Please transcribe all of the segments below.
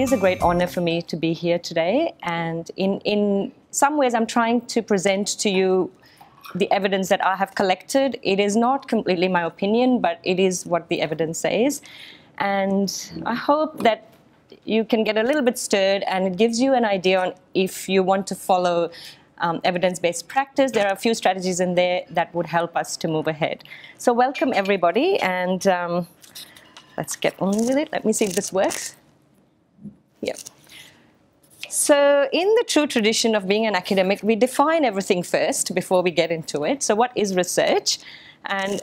is a great honor for me to be here today, and in some ways I'm trying to present to you the evidence that I have collected. It is not completely my opinion, but it is what the evidence says, and I hope that you can get a little bit stirred, and it gives you an idea on if you want to follow evidence-based practice. There are a few strategies in there that would help us to move ahead. So welcome everybody, and let's get on with it. Let me see if this works. Yeah. So in the true tradition of being an academic, we define everything first before we get into it. So what is research? And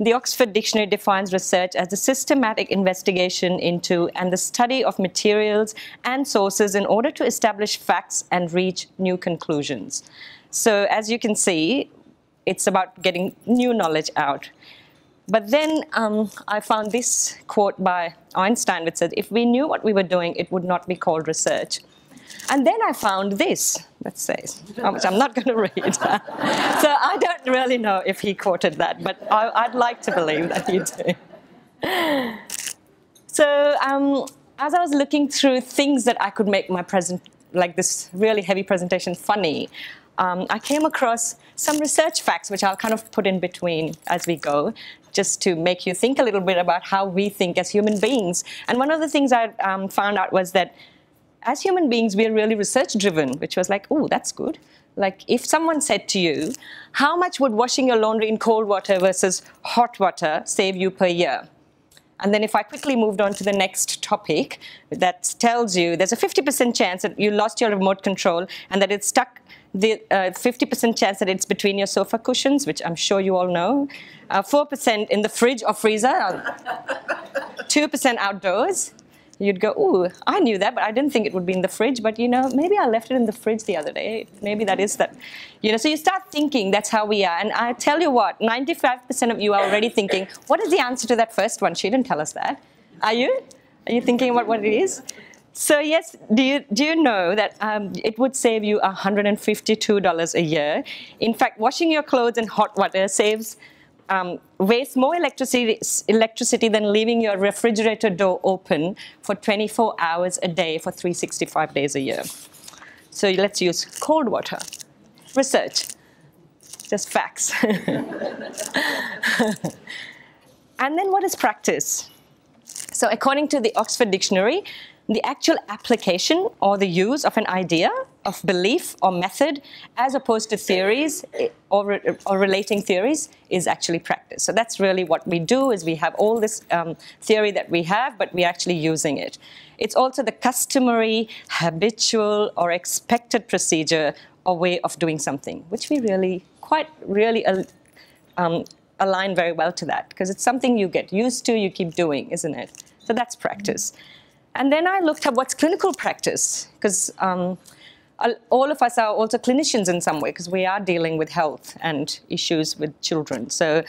the Oxford Dictionary defines research as the systematic investigation into and the study of materials and sources in order to establish facts and reach new conclusions. So as you can see, it's about getting new knowledge out. But then I found this quote by Einstein which said, if we knew what we were doing, it would not be called research. And then I found this, let's say, which I'm not going to read. So I don't really know if he quoted that, but I'd like to believe that he did. So as I was looking through things that I could make my this really heavy presentation funny, I came across some research facts, which I'll kind of put in between as we go, just to make you think a little bit about how we think as human beings. And one of the things I found out was that as human beings, we are really research-driven, which was like, oh, that's good. Like, if someone said to you, how much would washing your laundry in cold water versus hot water save you per year? And then if I quickly moved on to the next topic, that tells you there's a 50% chance that you lost your remote control and that it's stuck, the 50% chance that it's between your sofa cushions, which I'm sure you all know, 4% in the fridge or freezer, 2% outdoors. You'd go, ooh, I knew that, but I didn't think it would be in the fridge. But, you know, maybe I left it in the fridge the other day. Maybe that is that. You know, so you start thinking that's how we are. And I tell you what, 95% of you are already thinking, what is the answer to that first one? She didn't tell us that. Are you? Are you thinking about what it is? So, yes, do you know that it would save you $152 a year? In fact, washing your clothes in hot water wastes more electricity than leaving your refrigerator door open for 24 hours a day for 365 days a year. So let's use cold water. Research, just facts. And then what is practice? So according to the Oxford Dictionary, the actual application or the use of an idea, of belief or method, as opposed to theories or relating theories, is actually practice. So that's really what we do, is we have all this theory that we have, but we're actually using it. It's also the customary, habitual, or expected procedure or way of doing something, which we really align very well to that, because it's something you get used to, you keep doing, isn't it? So that's practice. And then I looked up what's clinical practice, because all of us are also clinicians in some way, because we are dealing with health and issues with children. So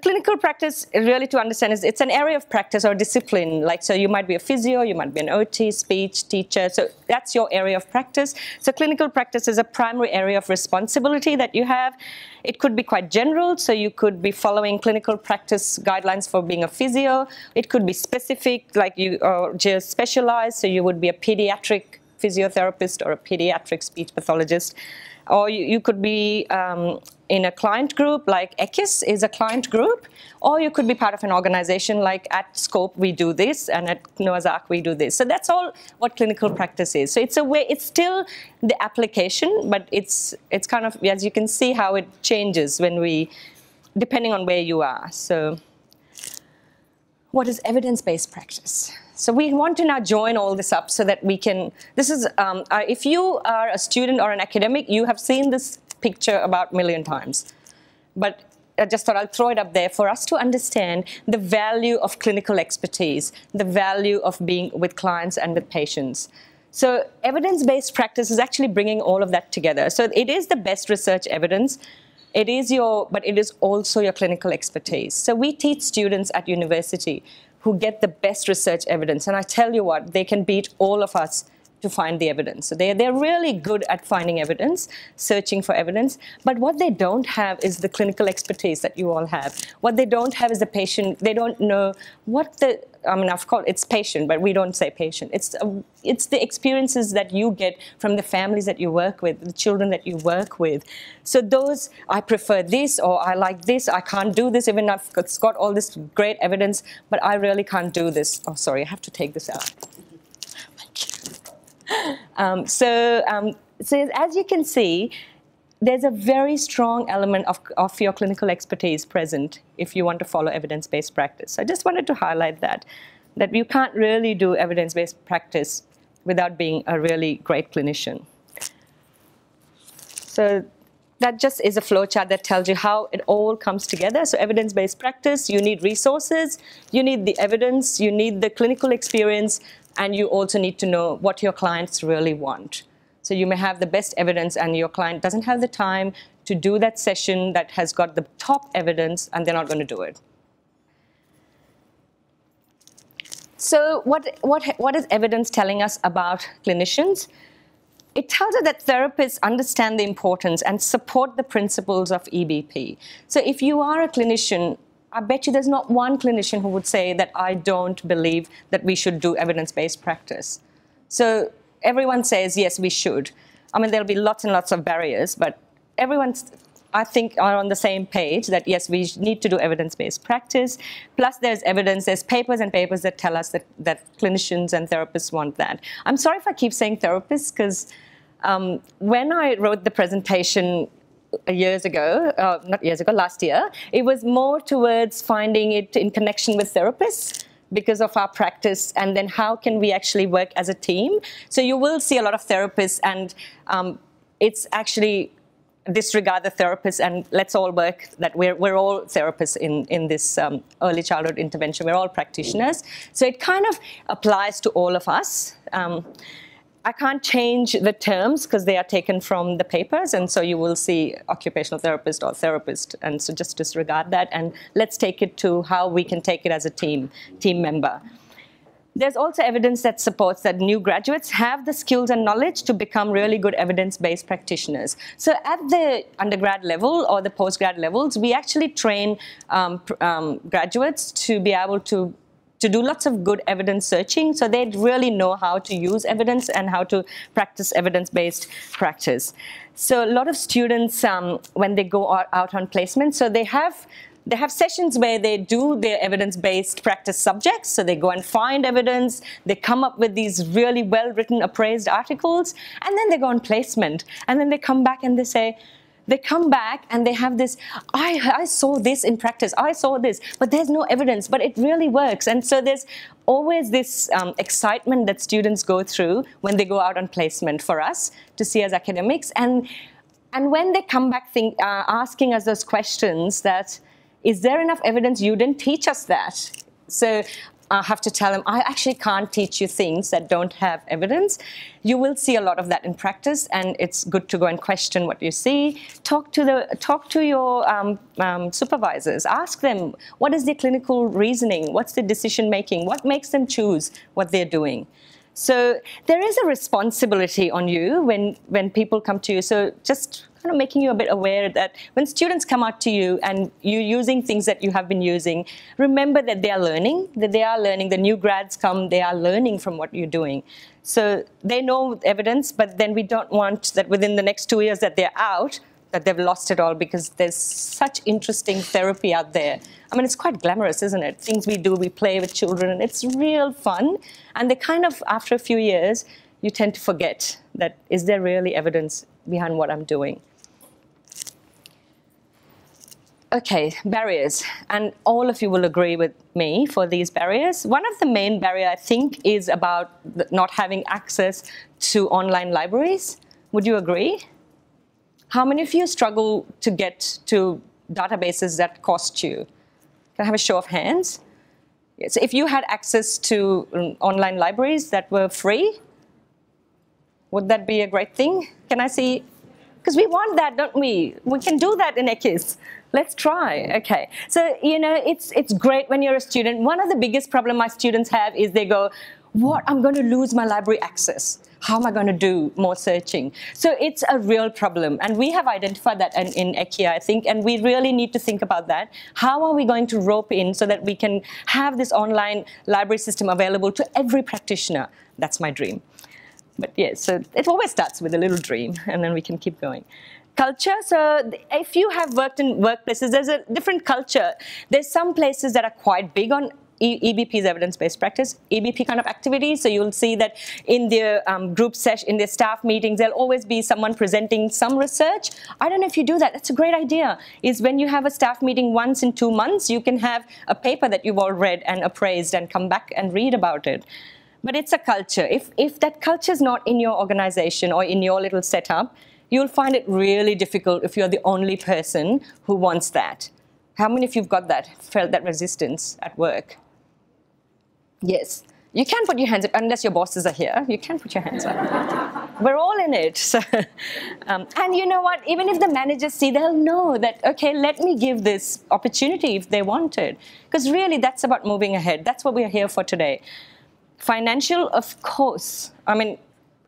clinical practice, really to understand, is it's an area of practice or discipline. Like, so you might be a physio, you might be an OT, speech teacher. So that's your area of practice. So clinical practice is a primary area of responsibility that you have. It could be quite general, so you could be following clinical practice guidelines for being a physio. It could be specific, like you are just specialized, so you would be a pediatric physiotherapist or a pediatric speech pathologist. Or you could be in a client group, like ECIA is a client group, or you could be part of an organization like at Scope we do this, and at Noah's Ark we do this. So that's all what clinical practice is. So it's a way, it's still the application, but it's kind of, as you can see how it changes depending on where you are. So what is evidence-based practice? So we want to now join all this up so that we can, this is, if you are a student or an academic, you have seen this picture about a million times. But I just thought I'll throw it up there for us to understand the value of clinical expertise, the value of being with clients and with patients. So evidence-based practice is actually bringing all of that together. So it is the best research evidence. But it is also your clinical expertise. So we teach students at university who get the best research evidence. And I tell you what, they can beat all of us to find the evidence. So they're really good at finding evidence, searching for evidence, but what they don't have is the clinical expertise that you all have. What they don't have is the patient. They don't know what the, I mean, of course, it's patient, but we don't say patient. It's the experiences that you get from the families that you work with, the children that you work with. So those, I prefer this, or I like this, I can't do this, even if it's got all this great evidence, but I really can't do this. Oh, sorry, I have to take this out. So as you can see, there's a very strong element of your clinical expertise present if you want to follow evidence-based practice. I just wanted to highlight that you can't really do evidence-based practice without being a really great clinician. So that just is a flowchart that tells you how it all comes together. So evidence-based practice, you need resources, you need the evidence, you need the clinical experience, and you also need to know what your clients really want. So you may have the best evidence and your client doesn't have the time to do that session that has got the top evidence, and they're not going to do it. So what is evidence telling us about clinicians? It tells us that therapists understand the importance and support the principles of EBP. So if you are a clinician, I bet you there's not one clinician who would say that I don't believe that we should do evidence-based practice. So everyone says, yes, we should. I mean, there'll be lots and lots of barriers, but everyone's, I think, are on the same page that, yes, we need to do evidence-based practice. Plus, there's evidence, there's papers and papers that tell us that clinicians and therapists want that. I'm sorry if I keep saying therapists, because when I wrote the presentation years ago, not years ago, last year, it was more towards finding it in connection with therapists because of our practice, and then how can we actually work as a team. So you will see a lot of therapists, and it's actually disregard the therapists and let's all work, that we're all therapists in this early childhood intervention. We're all practitioners. So it kind of applies to all of us. I can't change the terms because they are taken from the papers, and so you will see occupational therapist or therapist, and so just disregard that, and let's take it to how we can take it as a team member. There's also evidence that supports that new graduates have the skills and knowledge to become really good evidence-based practitioners. So at the undergrad level or the postgrad levels, we actually train graduates to be able to do lots of good evidence searching, so they really know how to use evidence and how to practice evidence-based practice. So a lot of students, when they go out on placement, so they have sessions where they do their evidence-based practice subjects. So they go and find evidence, they come up with these really well-written appraised articles, and then they go on placement. And then they come back and they come back and they have this, I saw this in practice, I saw this, but there's no evidence, but it really works. And so there's always this excitement that students go through when they go out on placement for us to see as academics. And when they come back asking us those questions that, is there enough evidence? You didn't teach us that. So I have to tell them, I actually can't teach you things that don't have evidence. You will see a lot of that in practice, and it's good to go and question what you see. Talk to your supervisors. Ask them, what is their clinical reasoning? What's the decision making? What makes them choose what they're doing? So there is a responsibility on you when people come to you. So just kind of making you a bit aware that when students come out to you and you're using things that you have been using, remember that they are learning, the new grads come, they are learning from what you're doing. So they know evidence, but then we don't want that within the next 2 years that they're out, that they've lost it all, because there's such interesting therapy out there. I mean, it's quite glamorous, isn't it? Things we do, we play with children, and it's real fun. And they kind of, after a few years, you tend to forget that, is there really evidence behind what I'm doing? Okay, barriers. And all of you will agree with me for these barriers. One of the main barriers, I think, is about not having access to online libraries. Would you agree? How many of you struggle to get to databases that cost you? Can I have a show of hands? So if you had access to online libraries that were free, would that be a great thing? Can I see? Because we want that, don't we? We can do that in ECIS. Let's try. Okay. So, you know, it's great when you're a student. One of the biggest problems my students have is they go, what? I'm going to lose my library access. How am I going to do more searching? So it's a real problem. And we have identified that in ECIA, I think, and we really need to think about that. How are we going to rope in so that we can have this online library system available to every practitioner? That's my dream. But yes, so it always starts with a little dream, and then we can keep going. Culture, so if you have worked in workplaces, there's a different culture. There's some places that are quite big on EBP's evidence-based practice, EBP kind of activities. So you'll see that in their group session, in their staff meetings, there'll always be someone presenting some research. I don't know if you do that. That's a great idea. Is when you have a staff meeting once in 2 months, you can have a paper that you've all read and appraised and come back and read about it. But it's a culture. If that culture is not in your organization or in your little setup, you'll find it really difficult if you're the only person who wants that. How many of you've got that, felt that resistance at work? Yes. You can put your hands up, unless your bosses are here. You can put your hands up. We're all in it. So, and you know what? Even if the managers see, they'll know that, okay, let me give this opportunity if they want it. Because really, that's about moving ahead. That's what we're here for today. Financial, of course. I mean,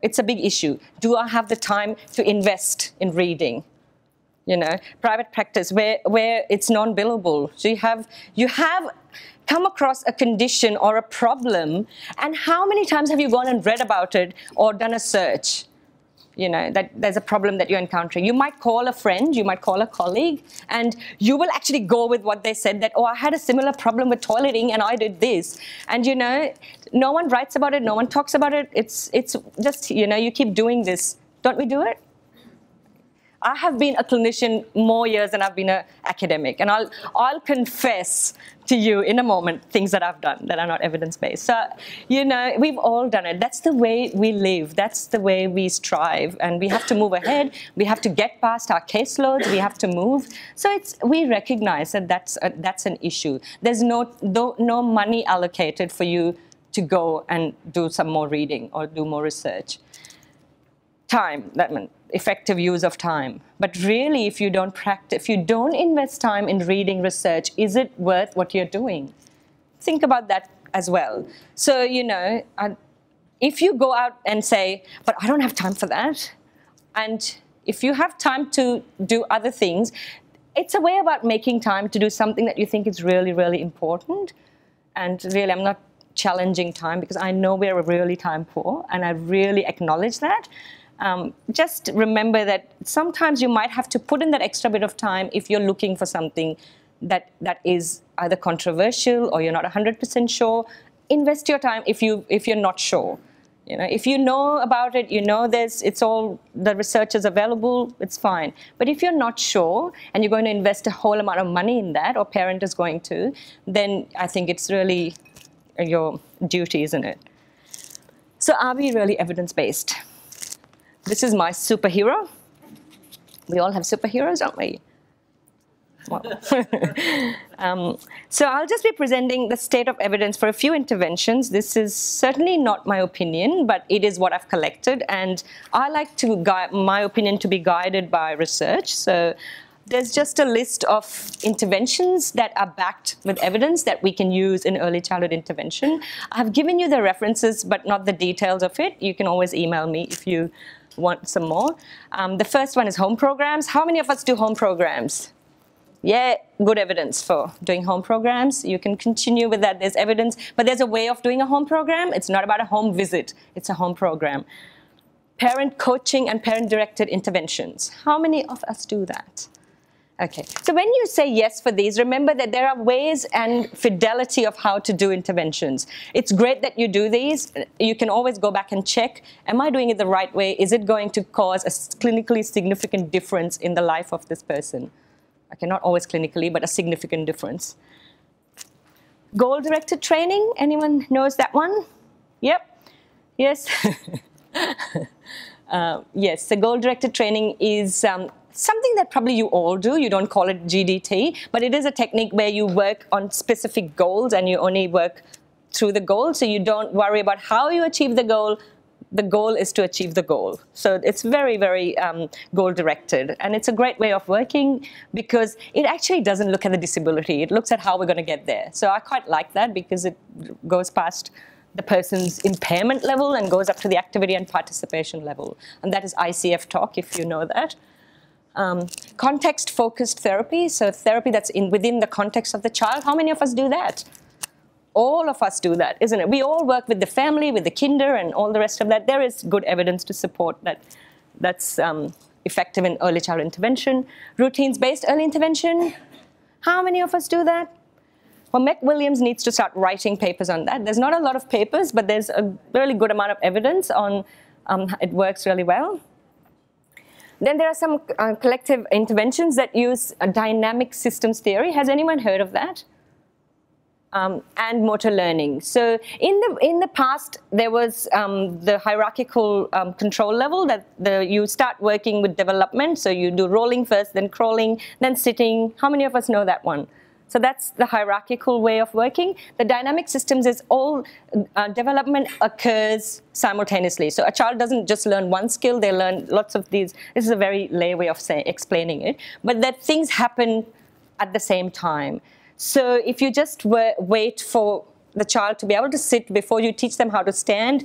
it's a big issue. Do I have the time to invest in reading? You know, private practice where it's non-billable. So you have come across a condition or a problem, and how many times have you gone and read about it or done a search? You know, that there's a problem that you're encountering. You might call a friend, you might call a colleague, and you will actually go with what they said that, oh, I had a similar problem with toileting and I did this. And, you know, no one writes about it, no one talks about it. It's just, you know, you keep doing this. Don't we do it? I have been a clinician more years than I've been an academic, and I'll confess to you in a moment things that I've done that are not evidence-based. So, you know, we've all done it. That's the way we live. That's the way we strive, and we have to move ahead. We have to get past our caseloads. We have to move. So we recognize that that's an issue. There's no money allocated for you to go and do some more reading or do more research. Time, that meant effective use of time. But really, if you don't practice, if you don't invest time in reading research, is it worth what you're doing? Think about that as well. So, you know, if you go out and say, but I don't have time for that, and if you have time to do other things, it's a way about making time to do something that you think is really, really important. And really, I'm not challenging time because I know we're really time poor, and I really acknowledge that. Just remember that sometimes you might have to put in that extra bit of time if you're looking for something that is either controversial or you're not 100% sure. Invest your time if you're not sure. You know, if you know about it, you know it's all the research is available, it's fine. But if you're not sure and you're going to invest a whole amount of money in that, or parent is going to, then I think it's really your duty, isn't it? So are we really evidence-based? This is my superhero. We all have superheroes, don't we? Well. So I'll just be presenting the state of evidence for a few interventions. This is certainly not my opinion, but it is what I've collected. And I like to guide my opinion to be guided by research. So there's just a list of interventions that are backed with evidence that we can use in early childhood intervention. I've given you the references, but not the details of it. You can always email me if you want some more. The first one is home programs. How many of us do home programs? Yeah, good evidence for doing home programs. You can continue with that. There's evidence, but there's a way of doing a home program. It's not about a home visit. It's a home program. Parent coaching and parent-directed interventions. How many of us do that? Okay, so when you say yes for these, remember that there are ways and fidelity of how to do interventions. It's great that you do these. You can always go back and check, am I doing it the right way? Is it going to cause a clinically significant difference in the life of this person? Okay, not always clinically, but a significant difference. Goal-directed training, anyone knows that one? Yep, yes. Yes, the goal-directed training is something that probably you all do. You don't call it GDT, but it is a technique where you work on specific goals and you only work through the goal, so you don't worry about how you achieve the goal. The goal is to achieve the goal. So it's very, very goal-directed. And it's a great way of working because it actually doesn't look at the disability. It looks at how we're going to get there. So I quite like that because it goes past the person's impairment level and goes up to the activity and participation level. And that is ICF talk, if you know that. Context-focused therapy, so therapy that's within the context of the child. How many of us do that? All of us do that, isn't it? We all work with the family, with the kinder, and all the rest of that. There is good evidence to support that that's effective in early child intervention. Routines-based early intervention. How many of us do that? Well, McWilliams needs to start writing papers on that. There's not a lot of papers, but there's a really good amount of evidence on it works really well. Then there are some collective interventions that use a dynamic systems theory. Has anyone heard of that? And motor learning. So in the past, there was the hierarchical control level that you start working with development. So you do rolling first, then crawling, then sitting. How many of us know that one? So that's the hierarchical way of working. The dynamic systems is all development occurs simultaneously. So a child doesn't just learn one skill, they learn lots of these. This is a very lay way of explaining it. But that things happen at the same time. So if you just wait for the child to be able to sit before you teach them how to stand,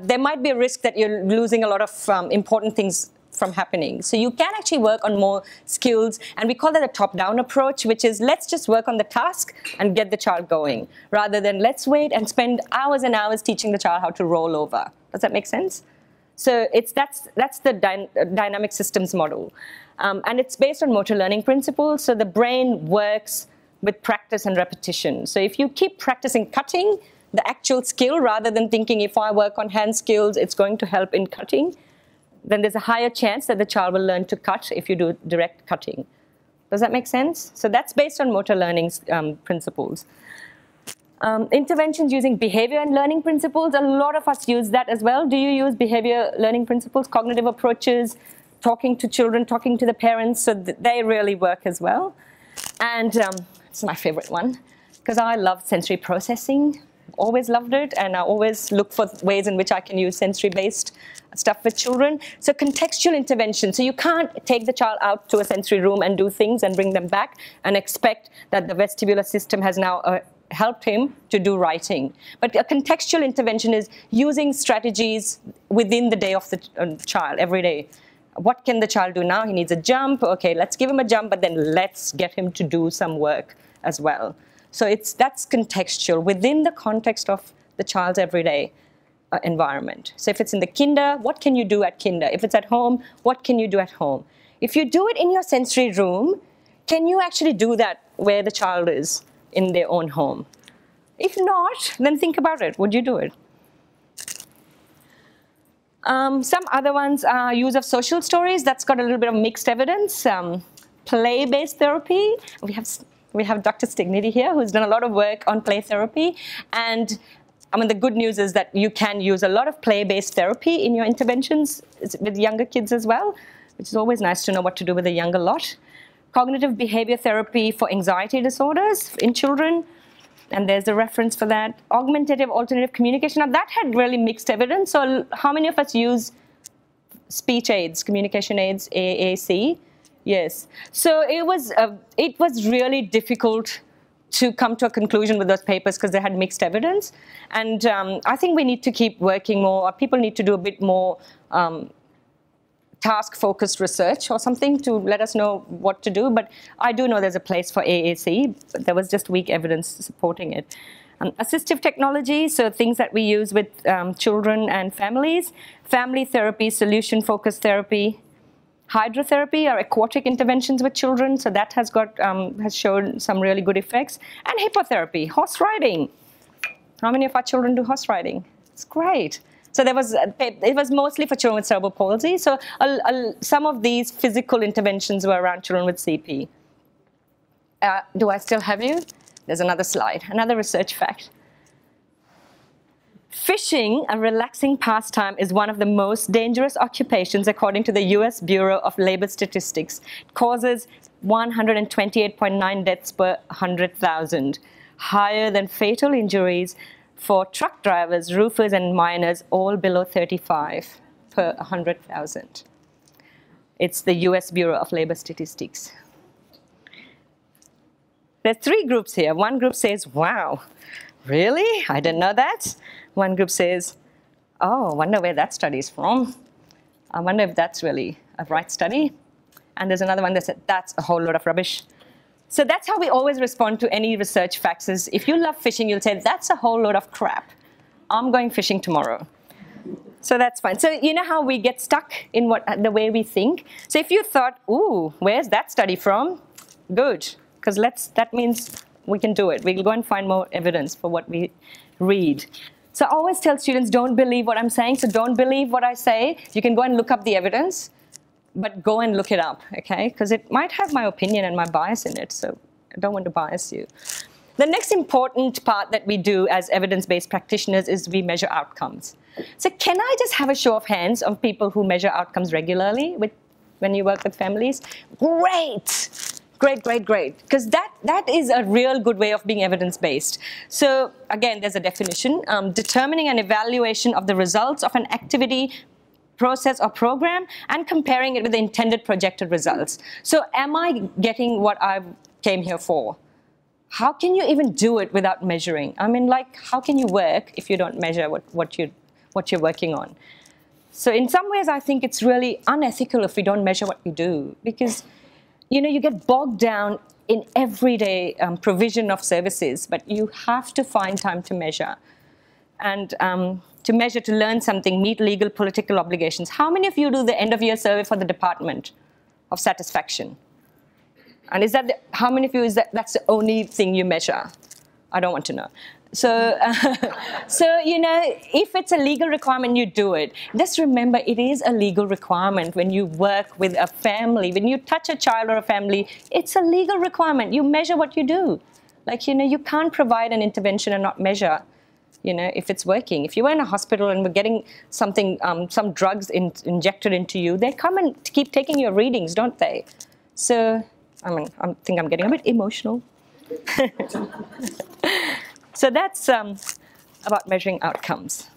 there might be a risk that you're losing a lot of important things from happening. So you can actually work on more skills, and we call that a top-down approach, which is let's just work on the task and get the child going, rather than let's wait and spend hours and hours teaching the child how to roll over. Does that make sense? So that's the dynamic systems model. And it's based on motor learning principles, so the brain works with practice and repetition. So if you keep practicing cutting, the actual skill, rather than thinking if I work on hand skills, it's going to help in cutting, then there's a higher chance that the child will learn to cut if you do direct cutting. Does that make sense? So that's based on motor learning principles. Interventions using behavior and learning principles, a lot of us use that as well. Do you use behavior learning principles, cognitive approaches, talking to children, talking to the parents? So they really work as well. And it's my favorite one, because I love sensory processing. Always loved it, and I always look for ways in which I can use sensory-based stuff with children. So contextual intervention. So you can't take the child out to a sensory room and do things and bring them back and expect that the vestibular system has now helped him to do writing. But a contextual intervention is using strategies within the day of the child, every day. What can the child do now? He needs a jump. Okay, let's give him a jump, but then let's get him to do some work as well. So that's contextual within the context of the child's everyday environment. So if it's in the kinder, what can you do at kinder? If it's at home, what can you do at home? If you do it in your sensory room, can you actually do that where the child is in their own home? If not, then think about it. Would you do it? Some other ones are use of social stories. That's got a little bit of mixed evidence. Play-based therapy. We have Dr. Stignity here, who's done a lot of work on play therapy. And I mean, the good news is that you can use a lot of play-based therapy in your interventions with younger kids as well, which is always nice to know what to do with a younger lot. Cognitive behavior therapy for anxiety disorders in children. And there's a reference for that. Augmentative alternative communication. Now, that had really mixed evidence. So how many of us use speech aids, communication aids, AAC? Yes. So it was really difficult to come to a conclusion with those papers because they had mixed evidence. And I think we need to keep working more. People need to do a bit more task-focused research or something to let us know what to do. But I do know there's a place for AAC, but there was just weak evidence supporting it. Assistive technology, so things that we use with children and families. Family therapy, solution-focused therapy. Hydrotherapy are aquatic interventions with children, so that has shown some really good effects. And hippotherapy, horse riding. How many of our children do horse riding? It's great. So it was mostly for children with cerebral palsy. So some of these physical interventions were around children with CP. Do I still have you? There's another slide, another research fact. Fishing, a relaxing pastime, is one of the most dangerous occupations according to the US Bureau of Labor Statistics. It causes 128.9 deaths per 100,000, higher than fatal injuries for truck drivers, roofers, and miners, all below 35 per 100,000. It's the US Bureau of Labor Statistics. There are three groups here. One group says, wow, really? I didn't know that. One group says, oh, I wonder where that study is from. I wonder if that's really a right study. And there's another one that said, that's a whole lot of rubbish. So that's how we always respond to any research facts is, if you love fishing, you'll say, that's a whole load of crap. I'm going fishing tomorrow. So that's fine. So you know how we get stuck in the way we think? So if you thought, ooh, where's that study from? Good, because that means we can do it. We'll go and find more evidence for what we read. So I always tell students, don't believe what I'm saying. So don't believe what I say. You can go and look up the evidence, but go and look it up, okay? Because it might have my opinion and my bias in it, so I don't want to bias you. The next important part that we do as evidence-based practitioners is we measure outcomes. So can I just have a show of hands of people who measure outcomes regularly when you work with families? Great! Great, great, great. Because that is a real good way of being evidence-based. So again, there's a definition. Determining an evaluation of the results of an activity, process, or program, and comparing it with the intended projected results. So am I getting what I came here for? How can you even do it without measuring? I mean, like, how can you work if you don't measure what you're working on? So in some ways, I think it's really unethical if we don't measure what we do, because you get bogged down in everyday provision of services, but you have to find time to measure. And to measure, to learn something, meet legal, political obligations. How many of you do the end-of-year survey for the Department of Satisfaction? And how many of you that's the only thing you measure? I don't want to know. So, if it's a legal requirement, you do it. Just remember, it is a legal requirement when you work with a family. When you touch a child or a family, it's a legal requirement. You measure what you do. Like, you can't provide an intervention and not measure, if it's working. If you were in a hospital and we're getting something, some drugs injected into you, they come and keep taking your readings, don't they? So, I think I'm getting a bit emotional. So that's about measuring outcomes.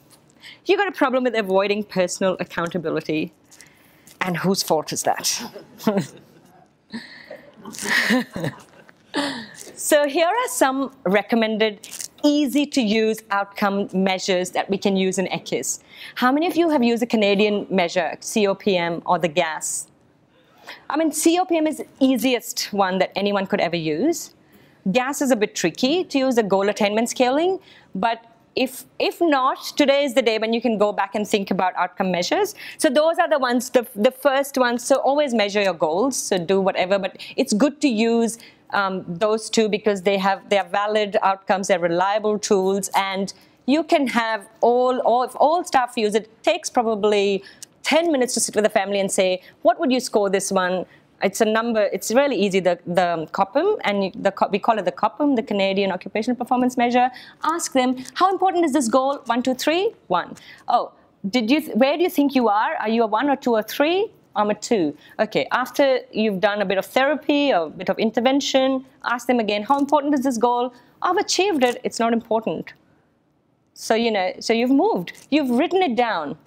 You got a problem with avoiding personal accountability, and whose fault is that? So here are some recommended easy-to-use outcome measures that we can use in ECIS. How many of you have used a Canadian measure, COPM, or the GAS? COPM is the easiest one that anyone could ever use. GAS is a bit tricky to use, the goal attainment scaling, but if not, today is the day when you can go back and think about outcome measures. So those are the ones, the first ones. So always measure your goals, so do whatever, but it's good to use those two because they are valid outcomes, they're reliable tools, and you can have if all staff use it. It takes probably 10 minutes to sit with the family and say, what would you score this one? It's a number, it's really easy, the COPM, and we call it the COPM, the Canadian Occupational Performance Measure. Ask them, how important is this goal? 1, 2, 3? 1. Oh, where do you think you are? Are you a 1 or 2 or 3? I'm a 2. Okay, after you've done a bit of therapy or a bit of intervention, ask them again, how important is this goal? I've achieved it, it's not important. So, so you've moved, you've written it down.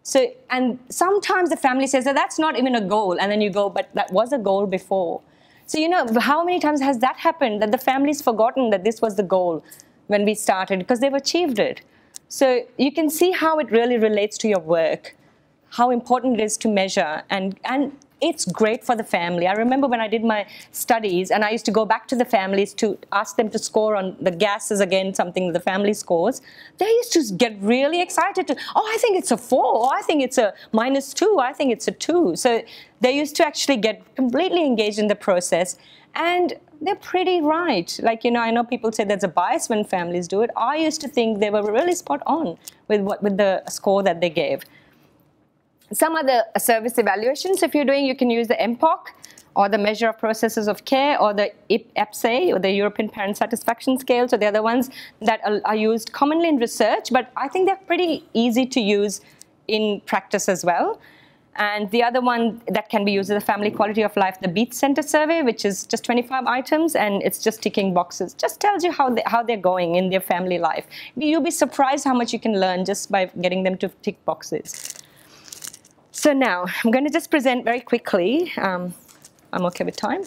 So, and sometimes the family says that that's not even a goal, and then you go, but that was a goal before. So, how many times has that happened, that the family's forgotten that this was the goal when we started, because they've achieved it. So you can see how it really relates to your work, how important it is to measure, and it's great for the family. I remember when I did my studies, and I used to go back to the families to ask them to score on the gases, again, something the family scores. They used to get really excited I think it's a 4, or I think it's a -2, I think it's a 2. So they used to actually get completely engaged in the process, and they're pretty right. Like, I know people say there's a bias when families do it. I used to think they were really spot on with the score that they gave. Some other service evaluations, if you're doing, you can use the MPOC, or the Measure of Processes of Care, or the EPSA, or the European Parent Satisfaction Scale. So they're the ones that are used commonly in research, but I think they're pretty easy to use in practice as well. And the other one that can be used is the Family Quality of Life, the Beat Center Survey, which is just 25 items, and it's just ticking boxes. Just tells you how they're going in their family life. You'll be surprised how much you can learn just by getting them to tick boxes. So now, I'm going to just present very quickly. I'm okay with time.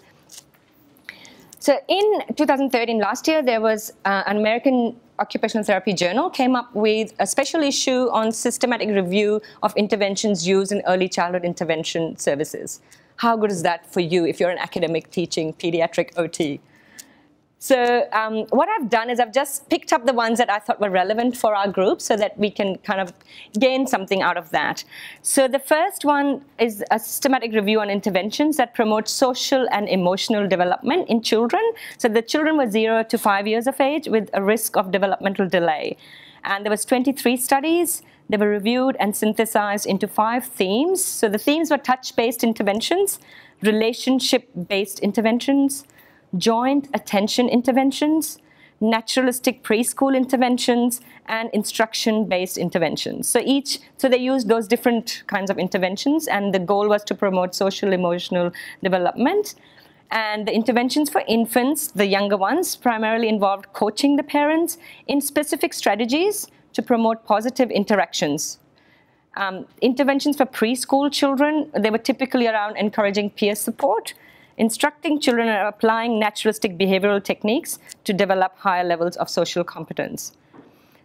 So in 2013, last year, there was an American Occupational Therapy Journal came up with a special issue on systematic review of interventions used in early childhood intervention services. How good is that for you if you're an academic teaching pediatric OT? So what I've done is I've just picked up the ones that I thought were relevant for our group so that we can kind of gain something out of that. So the first one is a systematic review on interventions that promote social and emotional development in children. So the children were 0 to 5 years of age with a risk of developmental delay. And there was 23 studies. They were reviewed and synthesized into 5 themes. So the themes were touch-based interventions, relationship-based interventions, joint attention interventions, naturalistic preschool interventions, and instruction-based interventions. So they used those different kinds of interventions, and the goal was to promote social emotional development. And the interventions for infants, the younger ones, primarily involved coaching the parents in specific strategies to promote positive interactions. Interventions for preschool children, they were typically around encouraging peer support, instructing children and applying naturalistic behavioral techniques to develop higher levels of social competence.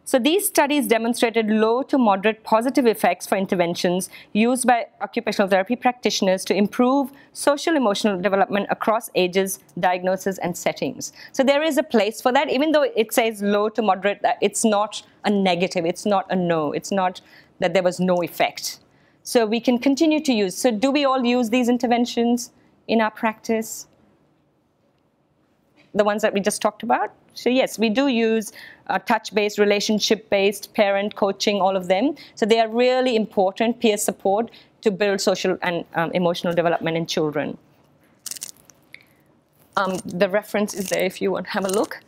So these studies demonstrated low to moderate positive effects for interventions used by occupational therapy practitioners to improve social emotional development across ages, diagnosis, and settings. So there is a place for that, even though it says low to moderate, it's not a negative, it's not a no, it's not that there was no effect. So we can continue to use. So do we all use these interventions in our practice? The ones that we just talked about? So yes, we do use touch-based, relationship-based, parent coaching, all of them. So they are really important, peer support, to build social and emotional development in children. The reference is there if you want to have a look.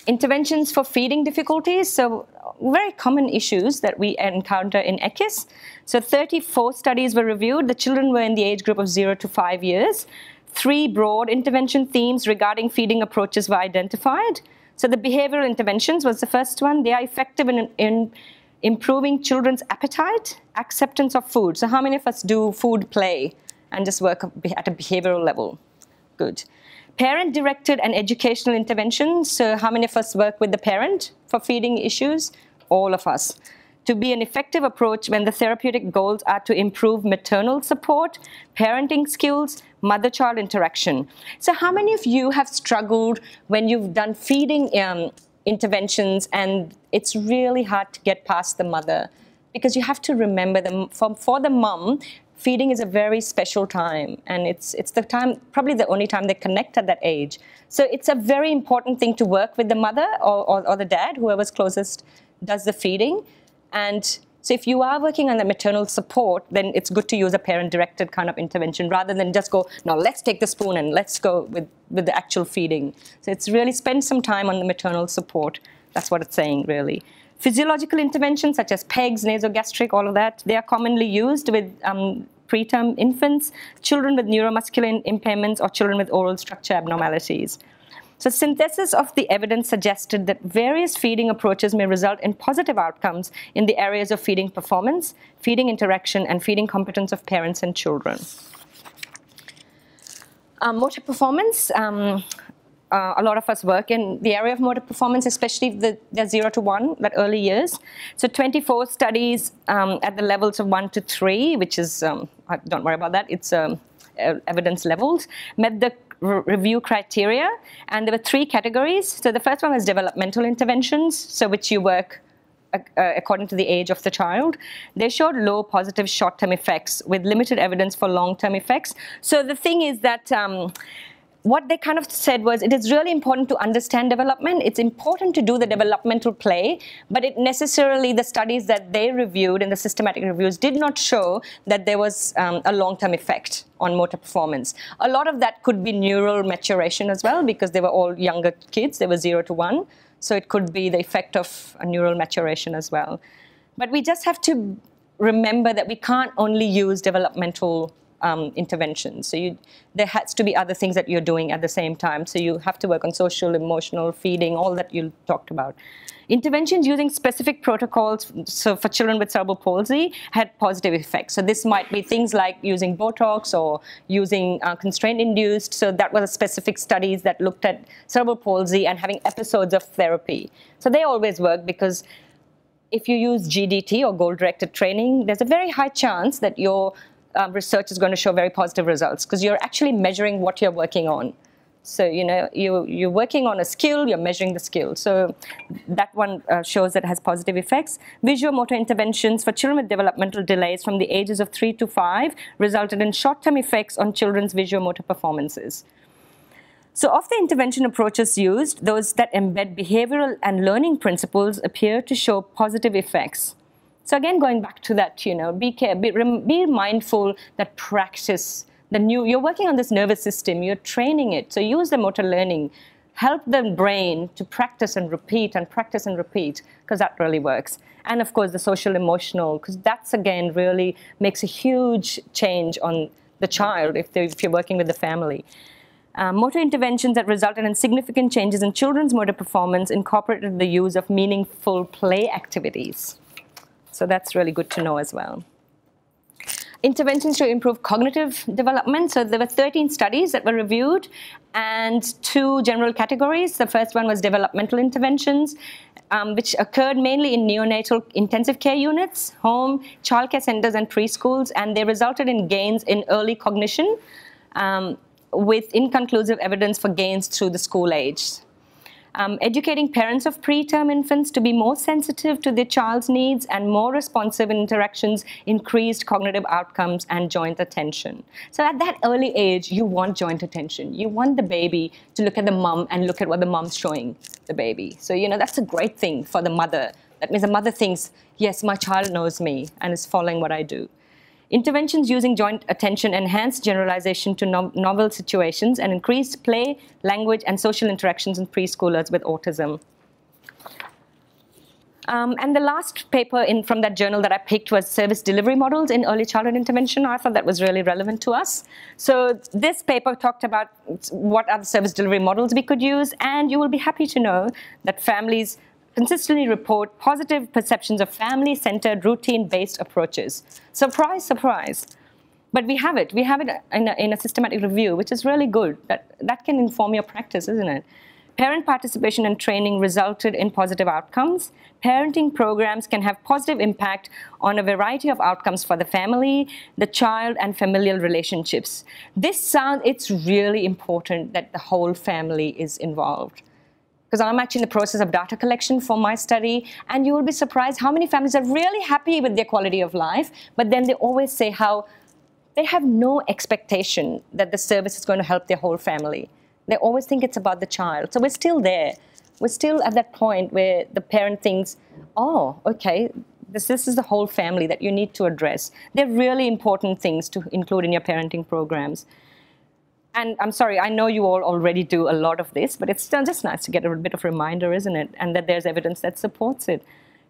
Interventions for feeding difficulties, so very common issues that we encounter in ECIS. So 34 studies were reviewed. The children were in the age group of 0 to 5 years. 3 broad intervention themes regarding feeding approaches were identified. So the behavioral interventions was the first one. They are effective in improving children's appetite, acceptance of food. So how many of us do food play and just work at a behavioral level? Good. Parent-directed and educational interventions. So how many of us work with the parent for feeding issues? All of us. To be an effective approach when the therapeutic goals are to improve maternal support, parenting skills, mother-child interaction. So how many of you have struggled when you've done feeding interventions and it's really hard to get past the mother? Because you have to remember for the mom, feeding is a very special time, and it's the time, probably the only time they connect at that age. So it's a very important thing to work with the mother or the dad, whoever's closest does the feeding. And so if you are working on the maternal support, then it's good to use a parent-directed kind of intervention rather than just go, no, let's take the spoon and let's go with the actual feeding. So it's really spend some time on the maternal support. That's what it's saying, really. Physiological interventions such as PEGs, nasogastric, all of that, they are commonly used with preterm infants, children with neuromuscular impairments, or children with oral structure abnormalities. So synthesis of the evidence suggested that various feeding approaches may result in positive outcomes in the areas of feeding performance, feeding interaction, and feeding competence of parents and children. Motor performance. A lot of us work in the area of motor performance, especially the 0 to 1, that early years. So 24 studies at the levels of 1 to 3, which is, don't worry about that, it's evidence levels, met the review criteria, and there were 3 categories. So the first one was developmental interventions, so which you work according to the age of the child. They showed low positive short-term effects with limited evidence for long-term effects. So the thing is that what they kind of said was it is really important to understand development. It's important to do the developmental play, but it necessarily, the studies that they reviewed in the systematic reviews did not show that there was a long-term effect on motor performance. A lot of that could be neural maturation as well, because they were all younger kids. They were 0 to 1. So it could be the effect of a neural maturation as well. But we just have to remember that we can't only use developmental interventions. So there has to be other things that you're doing at the same time. So you have to work on social, emotional, feeding, all that you talked about. Interventions using specific protocols, so for children with cerebral palsy, had positive effects. So this might be things like using Botox or using constraint-induced. So that was specific studies that looked at cerebral palsy and having episodes of therapy. So they always work because if you use GDT or goal-directed training, there's a very high chance that your research is going to show very positive results because you're actually measuring what you're working on. So, you're working on a skill, you're measuring the skill. So that one shows that it has positive effects. Visual motor interventions for children with developmental delays from the ages of 3 to 5 resulted in short-term effects on children's visual motor performances. So of the intervention approaches used, those that embed behavioral and learning principles appear to show positive effects. So again, going back to that, be mindful that practice. You're working on this nervous system, you're training it. So use the motor learning, help the brain to practice and repeat and practice and repeat, because that really works. And of course, the social emotional, because that's again really makes a huge change on the child if you're working with the family. Motor interventions that resulted in significant changes in children's motor performance incorporated the use of meaningful play activities. So that's really good to know as well. Interventions to improve cognitive development. So there were 13 studies that were reviewed and 2 general categories. The first one was developmental interventions, which occurred mainly in neonatal intensive care units, home, childcare centers, and preschools, and they resulted in gains in early cognition with inconclusive evidence for gains through the school age. Educating parents of preterm infants to be more sensitive to their child's needs and more responsive in interactions increased cognitive outcomes and joint attention. So at that early age, you want joint attention. You want the baby to look at the mom and look at what the mom's showing the baby. So, that's a great thing for the mother. That means the mother thinks, yes, my child knows me and is following what I do. Interventions using joint attention enhanced generalization to novel situations and increased play, language, and social interactions in preschoolers with autism. And the last paper from that journal that I picked was service delivery models in early childhood intervention. I thought that was really relevant to us. So this paper talked about what are the service delivery models we could use, and you will be happy to know that families consistently report positive perceptions of family-centered, routine-based approaches. Surprise, surprise. But we have it. We have it in a systematic review, which is really good. That can inform your practice, isn't it? Parent participation and training resulted in positive outcomes. Parenting programs can have positive impact on a variety of outcomes for the family, the child, and familial relationships. It's really important that the whole family is involved. Because I'm actually in the process of data collection for my study, and you will be surprised how many families are really happy with their quality of life, but then they always say how they have no expectation that the service is going to help their whole family. They always think it's about the child. So we're still there. We're still at that point where the parent thinks, oh, okay, this is the whole family that you need to address. They're really important things to include in your parenting programs. And I'm sorry, I know you all already do a lot of this, but it's still just nice to get a bit of a reminder, isn't it? And that there's evidence that supports it.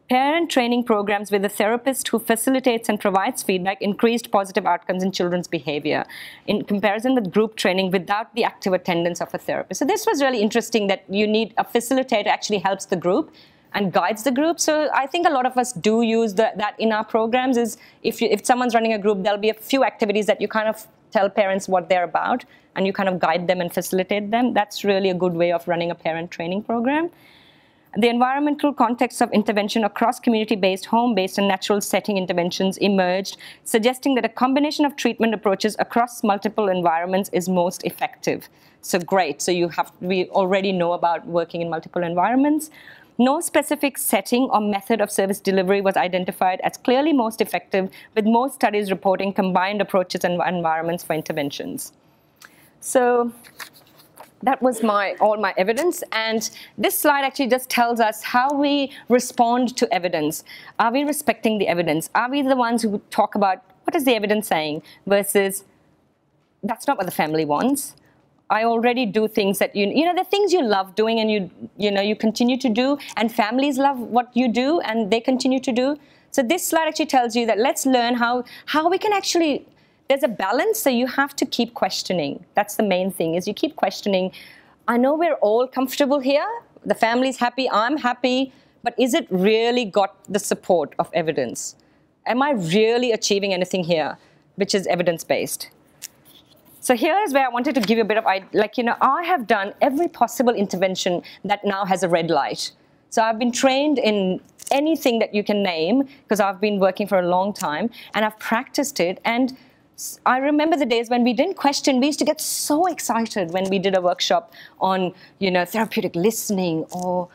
Parent training programs with a therapist who facilitates and provides feedback increased positive outcomes in children's behavior in comparison with group training without the active attendance of a therapist. So this was really interesting that you need a facilitator actually helps the group and guides the group. So I think a lot of us do use that in our programs is if someone's running a group, there'll be a few activities that you kind of tell parents what they're about and you kind of guide them and facilitate them. That's really a good way of running a parent training program. The environmental context of intervention across community-based, home-based, and natural setting interventions emerged, suggesting that a combination of treatment approaches across multiple environments is most effective. So great. So we already know about working in multiple environments. No specific setting or method of service delivery was identified as clearly most effective, with most studies reporting combined approaches and environments for interventions. So that was all my evidence, and this slide actually just tells us how we respond to evidence. Are we respecting the evidence? Are we the ones who talk about what is the evidence saying versus that's not what the family wants? I already do things that the things you love doing and you continue to do, and families love what you do and they continue to do. So this slide actually tells you that let's learn how we can actually. there's a balance, so you have to keep questioning. That's the main thing, is you keep questioning. I know we're all comfortable here. The family's happy, I'm happy, but is it really got the support of evidence? Am I really achieving anything here which is evidence-based? So here's where I wanted to give you a bit of, I have done every possible intervention that now has a red light. So I've been trained in anything that you can name, because I've been working for a long time, and I've practiced it. And I remember the days when we didn't question. We used to get so excited when we did a workshop on, therapeutic listening or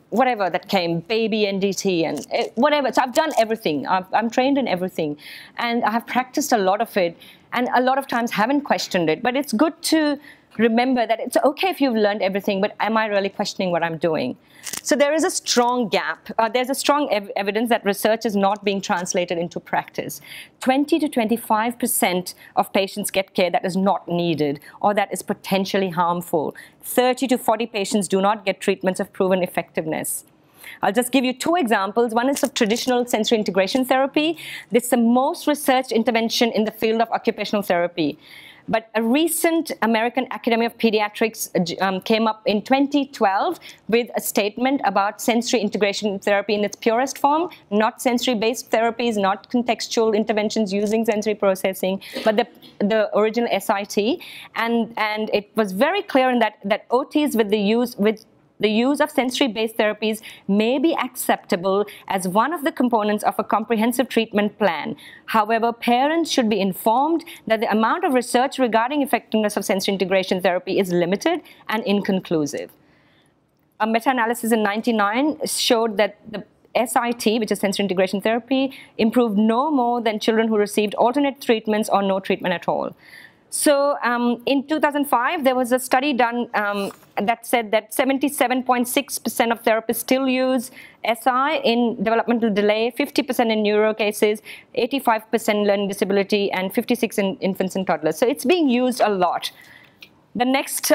whatever that came, baby NDT and whatever. So I've done everything. I'm trained in everything. And I have practiced a lot of it, and a lot of times haven't questioned it. But it's good to remember that it's okay if you've learned everything, but am I really questioning what I'm doing? So there is a strong gap. There's a strong evidence that research is not being translated into practice. 20 to 25% of patients get care that is not needed or that is potentially harmful. 30 to 40 patients do not get treatments of proven effectiveness. I'll just give you two examples. One is of traditional sensory integration therapy. This is the most researched intervention in the field of occupational therapy. But a recent American Academy of Pediatrics came up in 2012 with a statement about sensory integration therapy in its purest form, not sensory-based therapies, not contextual interventions using sensory processing, but the original SIT. And it was very clear in that OTs with the use of sensory-based therapies may be acceptable as one of the components of a comprehensive treatment plan. However, parents should be informed that the amount of research regarding effectiveness of sensory integration therapy is limited and inconclusive. A meta-analysis in 1999 showed that the SIT, which is sensory integration therapy, improved no more than children who received alternate treatments or no treatment at all. So in 2005, there was a study done that said that 77.6% of therapists still use SI in developmental delay, 50% in neuro cases, 85% learning disability, and 56% in infants and toddlers. So it's being used a lot. The next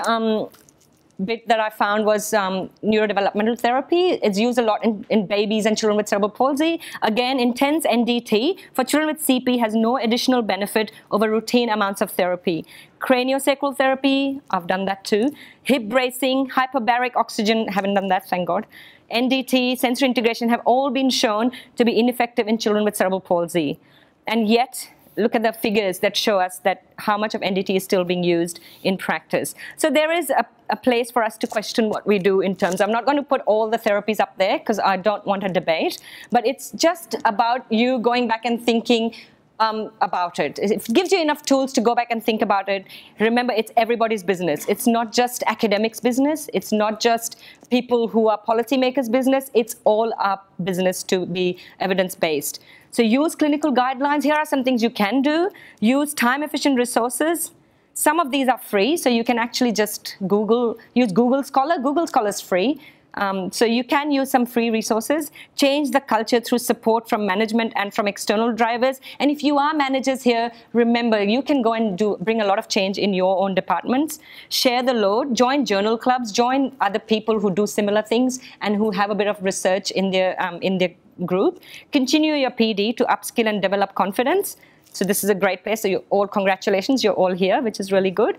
bit that I found was neurodevelopmental therapy. It's used a lot in babies and children with cerebral palsy. Again, intense NDT for children with CP has no additional benefit over routine amounts of therapy. Craniosacral therapy, I've done that too. Hip bracing, hyperbaric oxygen, haven't done that, thank God. NDT, sensory integration have all been shown to be ineffective in children with cerebral palsy. And yet, look at the figures that show us that how much of NDT is still being used in practice. So there is a place for us to question what we do in terms. I'm not going to put all the therapies up there because I don't want a debate, but it's just about you going back and thinking about it. It gives you enough tools to go back and think about it. Remember, it's everybody's business. It's not just academics' business. It's not just people who are policymakers' business. It's all our business to be evidence-based. So use clinical guidelines. Here are some things you can do. Use time-efficient resources. Some of these are free, so you can actually just use Google Scholar. Google Scholar is free. So you can use some free resources. Change the culture through support from management and from external drivers. And if you are managers here, remember, you can go and bring a lot of change in your own departments. Share the load. Join journal clubs. Join other people who do similar things and who have a bit of research in their group. Continue your PD to upskill and develop confidence. So this is a great place. So congratulations, you're all here, which is really good.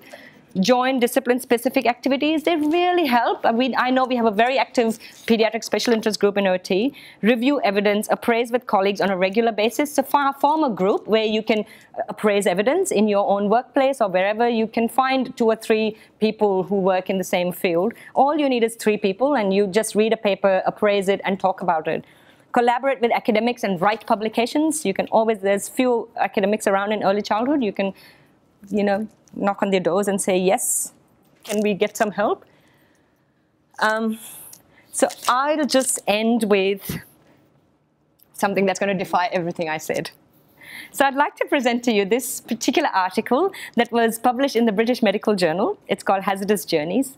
Join discipline-specific activities. They really help. I know we have a very active pediatric special interest group in OT. Review evidence, appraise with colleagues on a regular basis. So form a group where you can appraise evidence in your own workplace or wherever. You can find 2 or 3 people who work in the same field. All you need is 3 people, and you just read a paper, appraise it, and talk about it. Collaborate with academics and write publications. You can always, there's few academics around in early childhood. You can, knock on their doors and say, yes, can we get some help? So I'll just end with something that's going to defy everything I said. So I'd like to present to you this particular article that was published in the British Medical Journal. It's called Hazardous Journeys.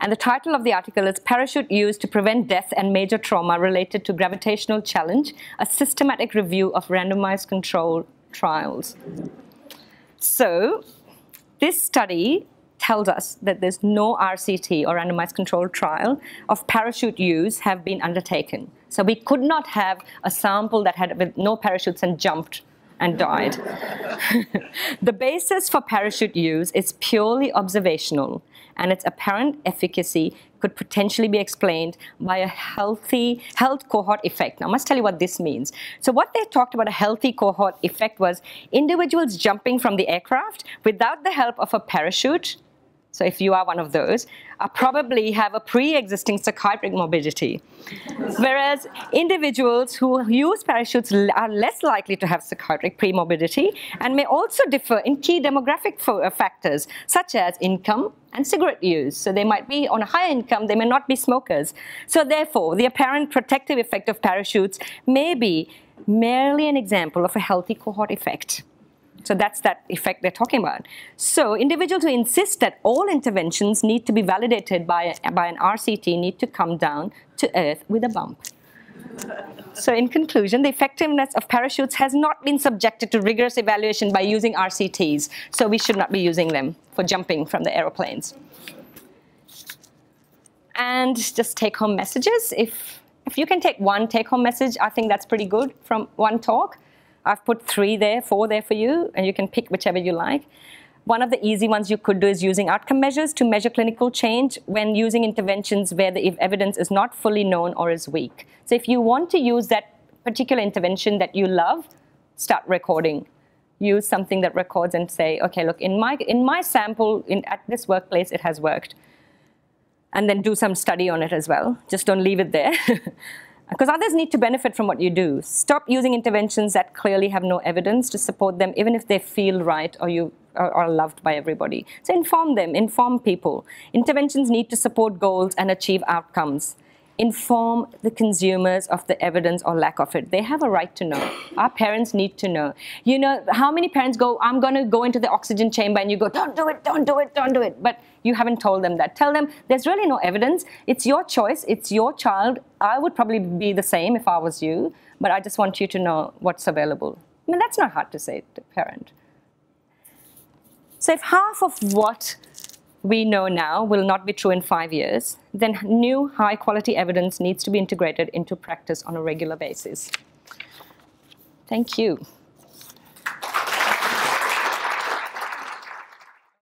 And the title of the article is Parachute Used to Prevent Death and Major Trauma Related to Gravitational Challenge, a Systematic Review of Randomized Control Trials. So this study tells us that there's no RCT or randomized controlled trial of parachute use have been undertaken. So we could not have a sample that had with no parachutes and jumped and died. The basis for parachute use is purely observational, and its apparent efficacy could potentially be explained by a health cohort effect. Now, I must tell you what this means. So what they talked about a healthy cohort effect was individuals jumping from the aircraft without the help of a parachute. So if you are one of those, probably have a pre-existing psychiatric morbidity. Whereas individuals who use parachutes are less likely to have psychiatric pre-morbidity and may also differ in key demographic factors, such as income and cigarette use. So they might be on a higher income, they may not be smokers. So therefore, the apparent protective effect of parachutes may be merely an example of a healthy cohort effect. So that's that effect they're talking about. So individuals who insist that all interventions need to be validated by an RCT need to come down to earth with a bump. So in conclusion, the effectiveness of parachutes has not been subjected to rigorous evaluation by using RCTs. So we should not be using them for jumping from the aeroplanes. And just take-home messages. If you can take one take-home message, I think that's pretty good from one talk. I've put 4 there for you, and you can pick whichever you like. One of the easy ones you could do is using outcome measures to measure clinical change when using interventions where the evidence is not fully known or is weak. So if you want to use that particular intervention that you love, start recording. Use something that records and say, okay, look, in my sample at this workplace, it has worked. And then do some study on it as well. Just don't leave it there. Because others need to benefit from what you do. Stop using interventions that clearly have no evidence to support them, even if they feel right or you are loved by everybody. So inform them, inform people. Interventions need to support goals and achieve outcomes. Inform the consumers of the evidence or lack of it. They have a right to know. Our parents need to know. You know, how many parents go, I'm going to go into the oxygen chamber, and you go, don't do it, don't do it, don't do it. But you haven't told them that. Tell them there's really no evidence. It's your choice. It's your child. I would probably be the same if I was you, but I just want you to know what's available. I mean, that's not hard to say to a parent. So if half of what we know now will not be true in 5 years, then new high-quality evidence needs to be integrated into practice on a regular basis. Thank you.